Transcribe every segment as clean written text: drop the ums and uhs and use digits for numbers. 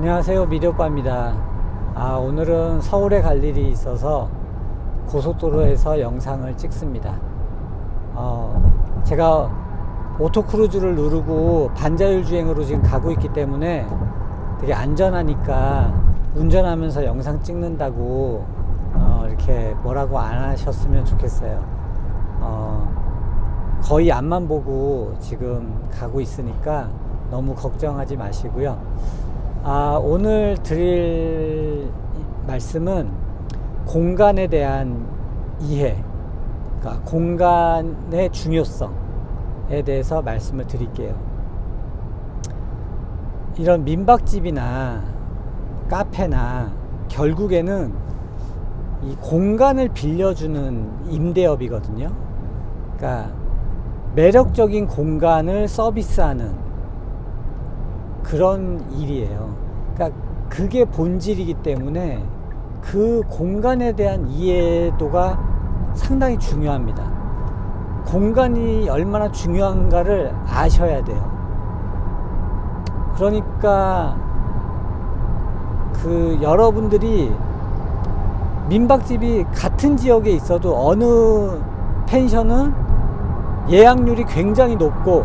안녕하세요, 미디오빠입니다. 오늘은 서울에 갈 일이 있어서 고속도로에서 영상을 찍습니다. 제가 오토크루즈를 누르고 반자율 주행으로 지금 가고 있기 때문에 되게 안전하니까 운전하면서 영상 찍는다고 이렇게 뭐라고 안 하셨으면 좋겠어요. 거의 앞만 보고 지금 가고 있으니까 너무 걱정하지 마시고요. 오늘 드릴 말씀은 공간에 대한 이해, 그러니까 공간의 중요성에 대해서 말씀을 드릴게요. 이런 민박집이나 카페나 결국에는 이 공간을 빌려주는 임대업이거든요. 그러니까 매력적인 공간을 서비스하는 그런 일이에요. 그러니까 그게 본질이기 때문에 그 공간에 대한 이해도가 상당히 중요합니다. 공간이 얼마나 중요한가를 아셔야 돼요. 그러니까 여러분들이 민박집이 같은 지역에 있어도 어느 펜션은 예약률이 굉장히 높고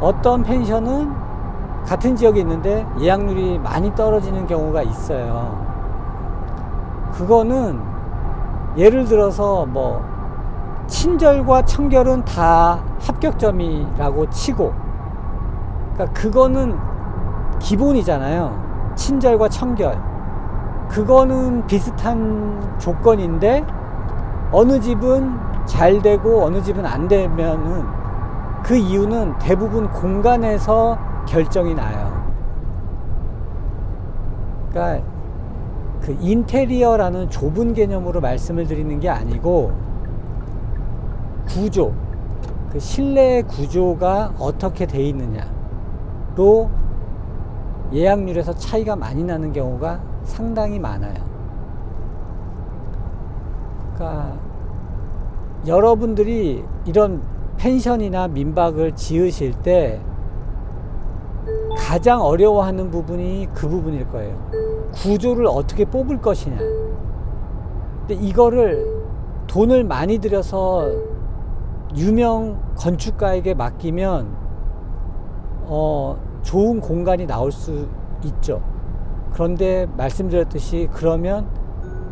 어떤 펜션은 같은 지역에 있는데 예약률이 많이 떨어지는 경우가 있어요. 그거는 예를 들어서 친절과 청결은 다 합격점이라고 치고, 그러니까 그거는 기본이잖아요. 친절과 청결. 그거는 비슷한 조건인데 어느 집은 잘 되고 어느 집은 안 되면은 그 이유는 대부분 공간에서 결정이 나요. 그러니까 그 인테리어라는 좁은 개념으로 말씀을 드리는 게 아니고 구조, 그 실내 구조가 어떻게 돼 있느냐로 예약률에서 차이가 많이 나는 경우가 상당히 많아요. 그러니까 여러분들이 이런 펜션이나 민박을 지으실 때 가장 어려워하는 부분이 그 부분일 거예요. 구조를 어떻게 뽑을 것이냐. 근데 이거를 돈을 많이 들여서 유명 건축가에게 맡기면 좋은 공간이 나올 수 있죠. 그런데 말씀드렸듯이 그러면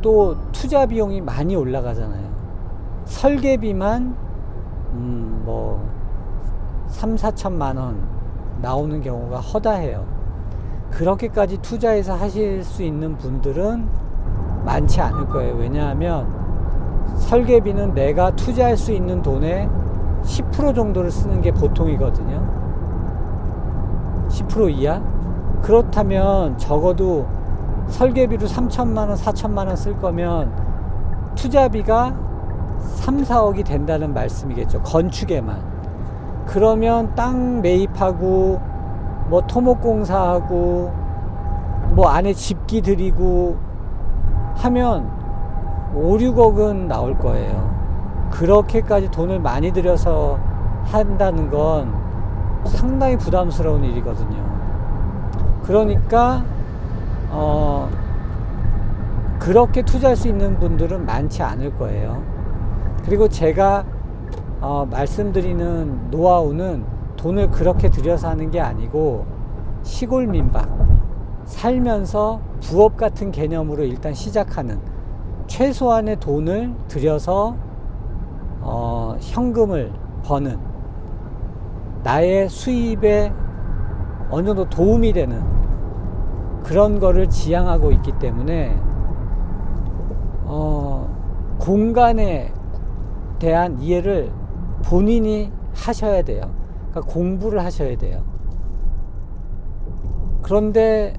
또 투자 비용이 많이 올라가잖아요. 설계비만 3,4천만 원 나오는 경우가 허다해요. 그렇게까지 투자해서 하실 수 있는 분들은 많지 않을 거예요. 왜냐하면 설계비는 내가 투자할 수 있는 돈의 10% 정도를 쓰는 게 보통이거든요. 10% 이하? 그렇다면 적어도 설계비로 3천만 원, 4천만 원 쓸 거면 투자비가 3, 4억이 된다는 말씀이겠죠. 건축에만. 그러면 땅 매입하고 토목공사하고 안에 집기 들이고 하면 5, 6억은 나올 거예요. 그렇게까지 돈을 많이 들여서 한다는 건 상당히 부담스러운 일이거든요. 그러니까 그렇게 투자할 수 있는 분들은 많지 않을 거예요. 그리고 제가 말씀드리는 노하우는 돈을 그렇게 들여서 하는 게 아니고 시골 민박, 살면서 부업 같은 개념으로 일단 시작하는, 최소한의 돈을 들여서 현금을 버는, 나의 수입에 어느 정도 도움이 되는 그런 거를 지향하고 있기 때문에 공간에 대한 이해를 본인이 하셔야 돼요. 그러니까 공부를 하셔야 돼요. 그런데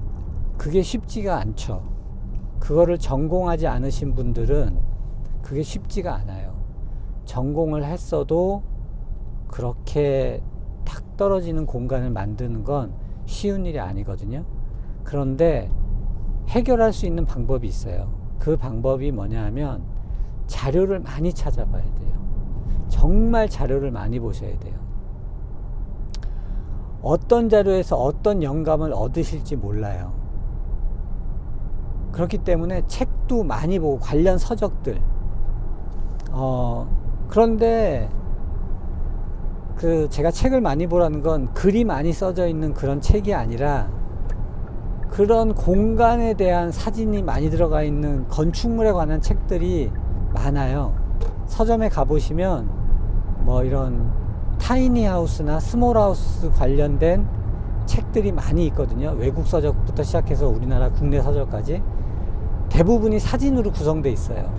그게 쉽지가 않죠. 그거를 전공하지 않으신 분들은 그게 쉽지가 않아요. 전공을 했어도 그렇게 탁 떨어지는 공간을 만드는 건 쉬운 일이 아니거든요. 그런데 해결할 수 있는 방법이 있어요. 그 방법이 뭐냐 하면 자료를 많이 찾아봐야 돼요. 정말 자료를 많이 보셔야 돼요. 어떤 자료에서 어떤 영감을 얻으실지 몰라요. 그렇기 때문에 책도 많이 보고 관련 서적들. 그런데 제가 책을 많이 보라는 건 글이 많이 써져 있는 그런 책이 아니라 그런 공간에 대한 사진이 많이 들어가 있는 건축물에 관한 책들이 많아요. 서점에 가보시면 뭐 이런 타이니하우스나 스몰하우스 관련된 책들이 많이 있거든요. 외국 서적부터 시작해서 우리나라 국내 서적까지 대부분이 사진으로 구성되어 있어요.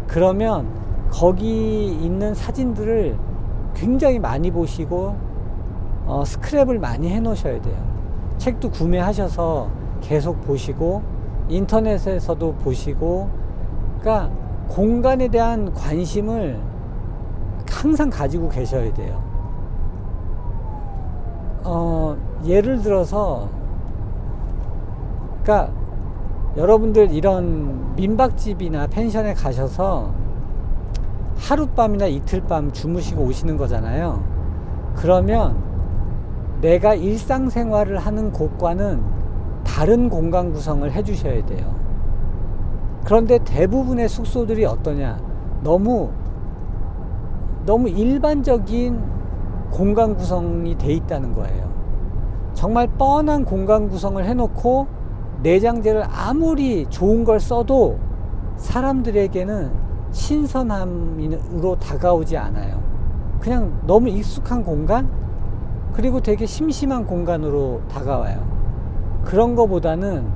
그러면 거기 있는 사진들을 굉장히 많이 보시고 스크랩을 많이 해 놓으셔야 돼요. 책도 구매하셔서 계속 보시고 인터넷에서도 보시고, 그러니까 공간에 대한 관심을 항상 가지고 계셔야 돼요. 예를 들어서, 그러니까 여러분들 이런 민박집이나 펜션에 가셔서 하룻밤이나 이틀밤 주무시고 오시는 거잖아요. 그러면 내가 일상생활을 하는 곳과는 다른 공간 구성을 해 주셔야 돼요. 그런데 대부분의 숙소들이 어떠냐? 너무 일반적인 공간 구성이 돼 있다는 거예요. 정말 뻔한 공간 구성을 해놓고 내장재를 아무리 좋은 걸 써도 사람들에게는 신선함으로 다가오지 않아요. 그냥 너무 익숙한 공간, 그리고 되게 심심한 공간으로 다가와요. 그런 거보다는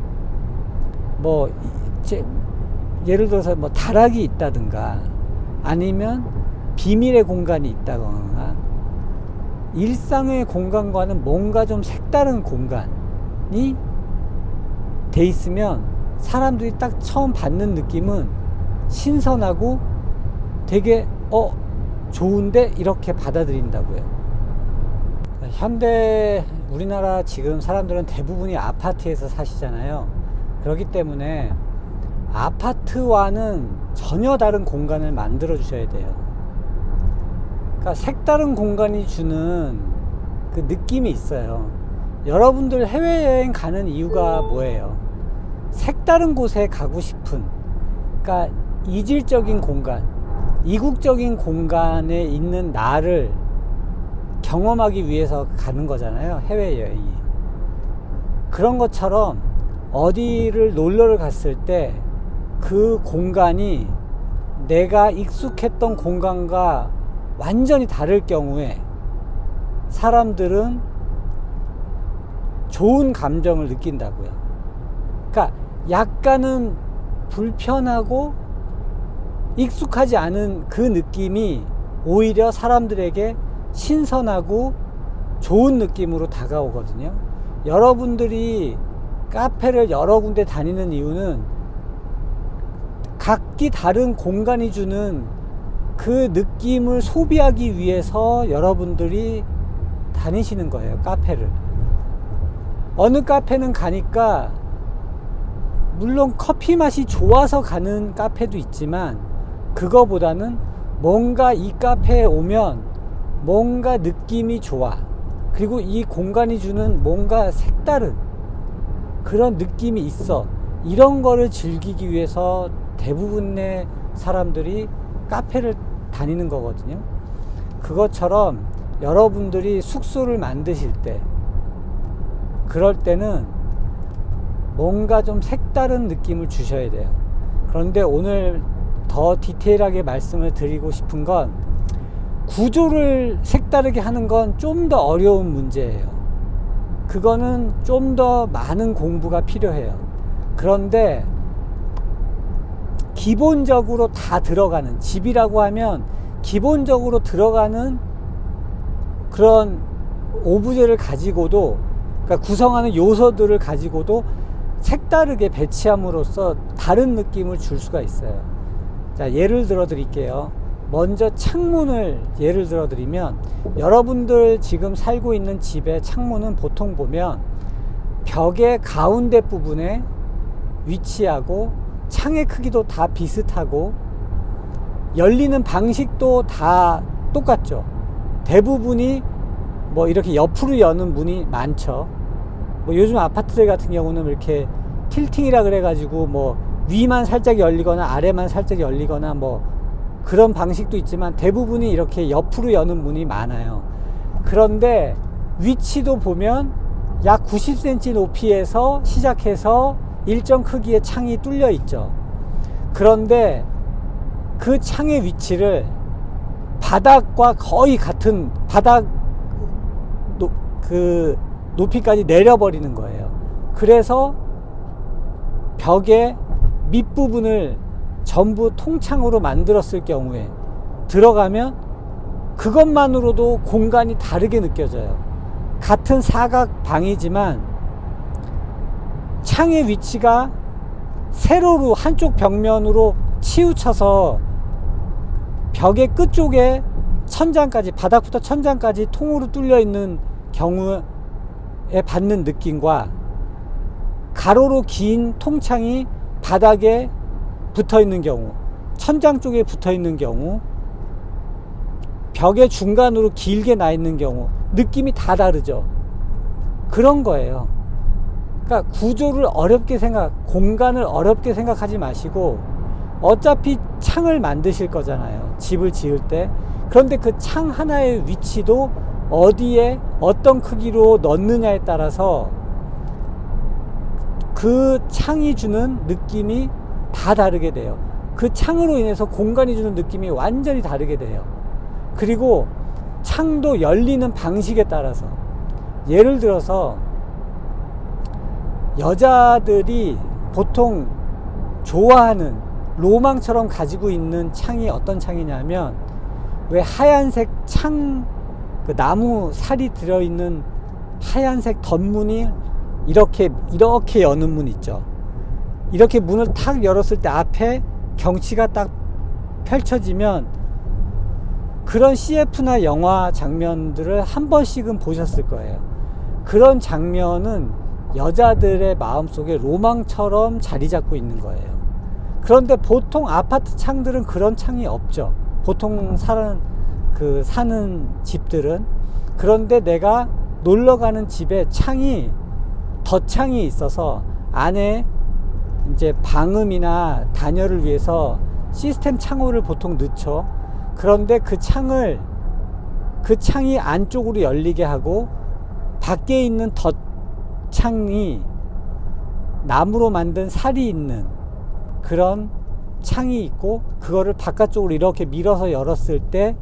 뭐 예를 들어서 뭐 다락이 있다든가 아니면 비밀의 공간이 있다거나 일상의 공간과는 뭔가 좀 색다른 공간이 돼 있으면 사람들이 딱 처음 받는 느낌은 신선하고 되게 좋은데 이렇게 받아들인다고요. 현대 우리나라 지금 사람들은 대부분이 아파트에서 사시잖아요. 그렇기 때문에 아파트와는 전혀 다른 공간을 만들어 주셔야 돼요. 그러니까 색다른 공간이 주는 그 느낌이 있어요. 여러분들 해외여행 가는 이유가 뭐예요? 색다른 곳에 가고 싶은, 그러니까 이질적인 공간, 이국적인 공간에 있는 나를 경험하기 위해서 가는 거잖아요, 해외여행이. 그런 것처럼 어디를 놀러를 갔을 때 그 공간이 내가 익숙했던 공간과 완전히 다를 경우에 사람들은 좋은 감정을 느낀다고요. 그러니까 약간은 불편하고 익숙하지 않은 그 느낌이 오히려 사람들에게 신선하고 좋은 느낌으로 다가오거든요. 여러분들이 카페를 여러 군데 다니는 이유는 각기 다른 공간이 주는 그 느낌을 소비하기 위해서 여러분들이 다니시는 거예요, 카페를. 어느 카페는 가니까 물론 커피 맛이 좋아서 가는 카페도 있지만 그거보다는 뭔가 이 카페에 오면 뭔가 느낌이 좋아, 그리고 이 공간이 주는 뭔가 색다른 그런 느낌이 있어, 이런 거를 즐기기 위해서 대부분의 사람들이 카페를 다니는 거거든요. 그것처럼 여러분들이 숙소를 만드실 때, 그럴 때는 뭔가 좀 색다른 느낌을 주셔야 돼요. 그런데 오늘 더 디테일하게 말씀을 드리고 싶은 건, 구조를 색다르게 하는 건 좀 더 어려운 문제예요. 그거는 좀 더 많은 공부가 필요해요. 그런데 기본적으로 다 들어가는, 집이라고 하면 기본적으로 들어가는 그런 오브제를 가지고도, 그러니까 구성하는 요소들을 가지고도 색다르게 배치함으로써 다른 느낌을 줄 수가 있어요. 자, 예를 들어 드릴게요. 먼저 창문을 예를 들어 드리면, 여러분들 지금 살고 있는 집의 창문은 보통 보면 벽의 가운데 부분에 위치하고 창의 크기도 다 비슷하고 열리는 방식도 다 똑같죠. 대부분이 뭐 이렇게 옆으로 여는 문이 많죠. 뭐 요즘 아파트들 같은 경우는 이렇게 틸팅이라 그래가지고 뭐 위만 살짝 열리거나 아래만 살짝 열리거나 뭐 그런 방식도 있지만 대부분이 이렇게 옆으로 여는 문이 많아요. 그런데 위치도 보면 약 90cm 높이에서 시작해서 일정 크기의 창이 뚫려 있죠. 그런데 그 창의 위치를 바닥과 거의 같은 바닥 그 높이까지 내려버리는 거예요. 그래서 벽의 밑부분을 전부 통창으로 만들었을 경우에 들어가면 그것만으로도 공간이 다르게 느껴져요. 같은 사각방이지만 창의 위치가 세로로 한쪽 벽면으로 치우쳐서 벽의 끝쪽에 천장까지, 바닥부터 천장까지 통으로 뚫려 있는 경우에 받는 느낌과 가로로 긴 통창이 바닥에 붙어 있는 경우, 천장 쪽에 붙어 있는 경우, 벽의 중간으로 길게 나 있는 경우 느낌이 다 다르죠. 그런 거예요. 그러니까 구조를 어렵게 공간을 어렵게 생각하지 마시고 어차피 창을 만드실 거잖아요. 집을 지을 때. 그런데 그 창 하나의 위치도 어디에 어떤 크기로 넣느냐에 따라서 그 창이 주는 느낌이 다 다르게 돼요. 그 창으로 인해서 공간이 주는 느낌이 완전히 다르게 돼요. 그리고 창도 열리는 방식에 따라서, 예를 들어서 여자들이 보통 좋아하는 로망처럼 가지고 있는 창이 어떤 창이냐면, 왜 하얀색 창, 그 나무 살이 들어있는 하얀색 덧문이 이렇게 여는 문 있죠. 이렇게 문을 탁 열었을 때 앞에 경치가 딱 펼쳐지면, 그런 CF나 영화 장면들을 한 번씩은 보셨을 거예요. 그런 장면은 여자들의 마음속에 로망처럼 자리 잡고 있는 거예요. 그런데 보통 아파트 창들은 그런 창이 없죠. 보통 사는 집들은. 그런데 내가 놀러 가는 집에 덧창이 있어서 안에 이제 방음이나 단열을 위해서 시스템 창호를 보통 넣죠. 그런데 그 창이 안쪽으로 열리게 하고, 밖에 있는 덧창이 나무로 만든 살이 있는 그런 창이 있고, 그거를 바깥쪽으로 이렇게 밀어서 열었을 때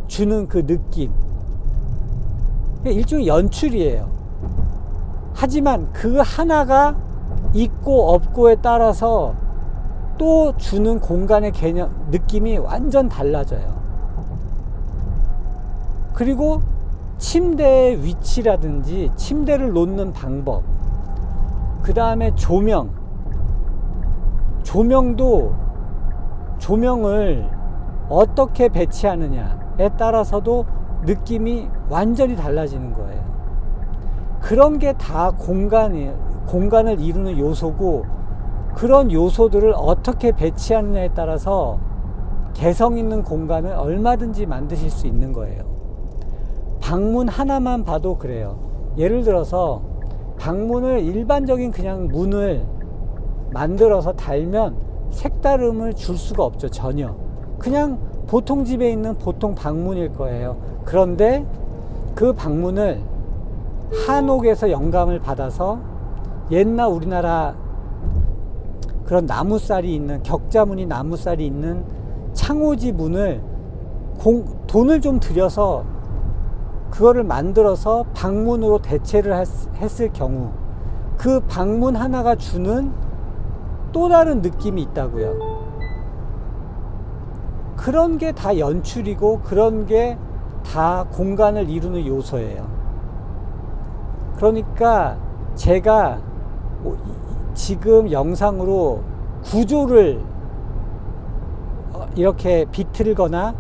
주는 그 느낌, 일종의 연출이에요. 하지만 그 하나가 있고 없고에 따라서 또 주는 공간의 느낌이 완전 달라져요. 그리고 침대의 위치라든지 침대를 놓는 방법, 그 다음에 조명을 어떻게 배치하느냐에 따라서도 느낌이 완전히 달라지는 거예요. 그런 게 다 공간을 이루는 요소고, 그런 요소들을 어떻게 배치하느냐에 따라서 개성 있는 공간을 얼마든지 만드실 수 있는 거예요. 방문 하나만 봐도 그래요. 예를 들어서 방문을 일반적인 그냥 문을 만들어서 달면 색다름을 줄 수가 없죠. 전혀. 그냥 보통 집에 있는 보통 방문일 거예요. 그런데 그 방문을 한옥에서 영감을 받아서 옛날 우리나라 그런 나무살이 있는, 격자무늬 나무살이 있는 창호지 문을 돈을 좀 들여서 그거를 만들어서 방문으로 대체를 했을 경우, 그 방문 하나가 주는 또 다른 느낌이 있다고요. 그런 게 다 연출이고, 그런 게 다 공간을 이루는 요소예요. 그러니까 제가 지금 영상으로 구조를 이렇게 비틀거나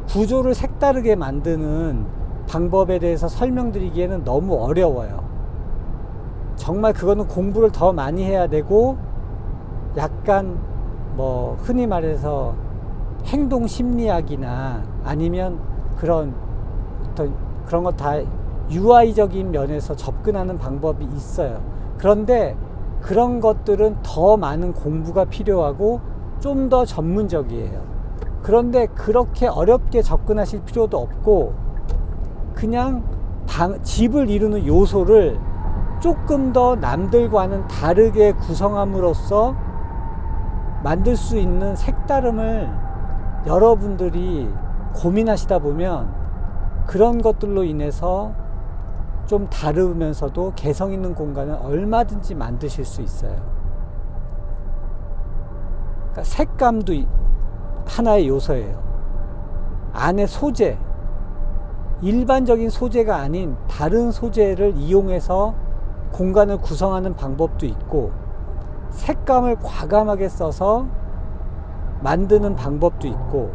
구조를 색다르게 만드는 방법에 대해서 설명드리기에는 너무 어려워요. 정말 그거는 공부를 더 많이 해야 되고, 약간 뭐 흔히 말해서 행동 심리학이나 아니면 그런 거 다 UI적인 면에서 접근하는 방법이 있어요. 그런데 그런 것들은 더 많은 공부가 필요하고 좀 더 전문적이에요. 그런데 그렇게 어렵게 접근하실 필요도 없고 그냥 집을 이루는 요소를 조금 더 남들과는 다르게 구성함으로써 만들 수 있는 색다름을 여러분들이 고민하시다 보면 그런 것들로 인해서 좀 다르면서도 개성 있는 공간을 얼마든지 만드실 수 있어요. 그러니까 색감도 하나의 요소예요. 안에 소재, 일반적인 소재가 아닌 다른 소재를 이용해서 공간을 구성하는 방법도 있고, 색감을 과감하게 써서 만드는 방법도 있고,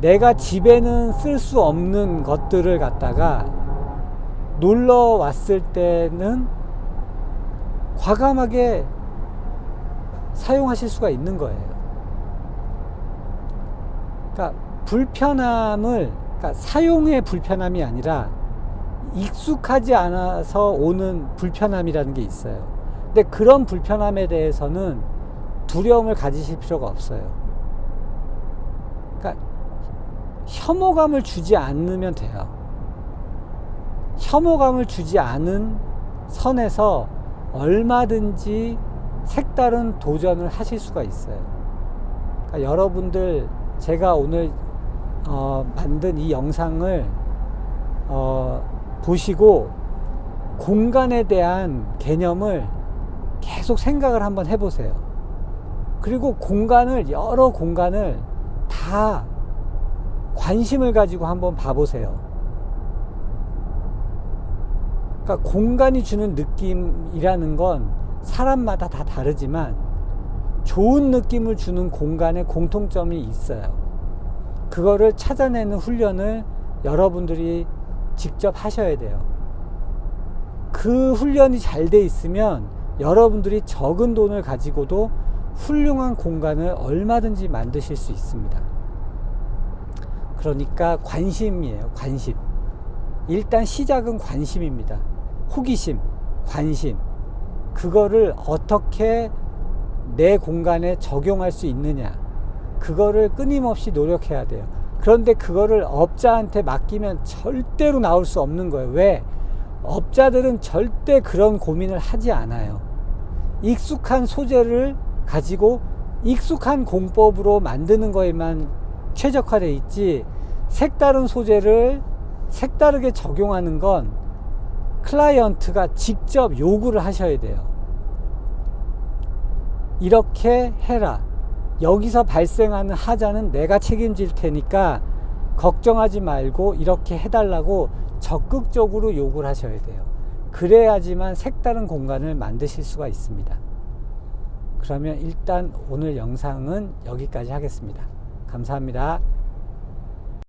내가 집에는 쓸 수 없는 것들을 갖다가 놀러 왔을 때는 과감하게 사용하실 수가 있는 거예요. 그러니까 그러니까 사용의 불편함이 아니라 익숙하지 않아서 오는 불편함이라는 게 있어요. 근데 그런 불편함에 대해서는 두려움을 가지실 필요가 없어요. 그러니까 혐오감을 주지 않으면 돼요. 혐오감을 주지 않은 선에서 얼마든지 색다른 도전을 하실 수가 있어요. 그러니까 여러분들, 제가 오늘 만든 이 영상을 보시고 공간에 대한 개념을 계속 생각을 한번 해보세요. 그리고 여러 공간을 다 관심을 가지고 한번 봐보세요. 그러니까 공간이 주는 느낌이라는 건 사람마다 다 다르지만 좋은 느낌을 주는 공간에 공통점이 있어요. 그거를 찾아내는 훈련을 여러분들이 직접 하셔야 돼요. 그 훈련이 잘 돼 있으면 여러분들이 적은 돈을 가지고도 훌륭한 공간을 얼마든지 만드실 수 있습니다. 그러니까 관심이에요. 관심. 일단 시작은 관심입니다. 호기심, 관심. 그거를 어떻게 내 공간에 적용할 수 있느냐, 그거를 끊임없이 노력해야 돼요. 그런데 그거를 업자한테 맡기면 절대로 나올 수 없는 거예요. 왜? 업자들은 절대 그런 고민을 하지 않아요. 익숙한 소재를 가지고 익숙한 공법으로 만드는 거에만 최적화되어 있지, 색다른 소재를 색다르게 적용하는 건 클라이언트가 직접 요구를 하셔야 돼요. 이렇게 해라. 여기서 발생하는 하자는 내가 책임질 테니까 걱정하지 말고 이렇게 해달라고 적극적으로 요구를 하셔야 돼요. 그래야지만 색다른 공간을 만드실 수가 있습니다. 그러면 일단 오늘 영상은 여기까지 하겠습니다. 감사합니다.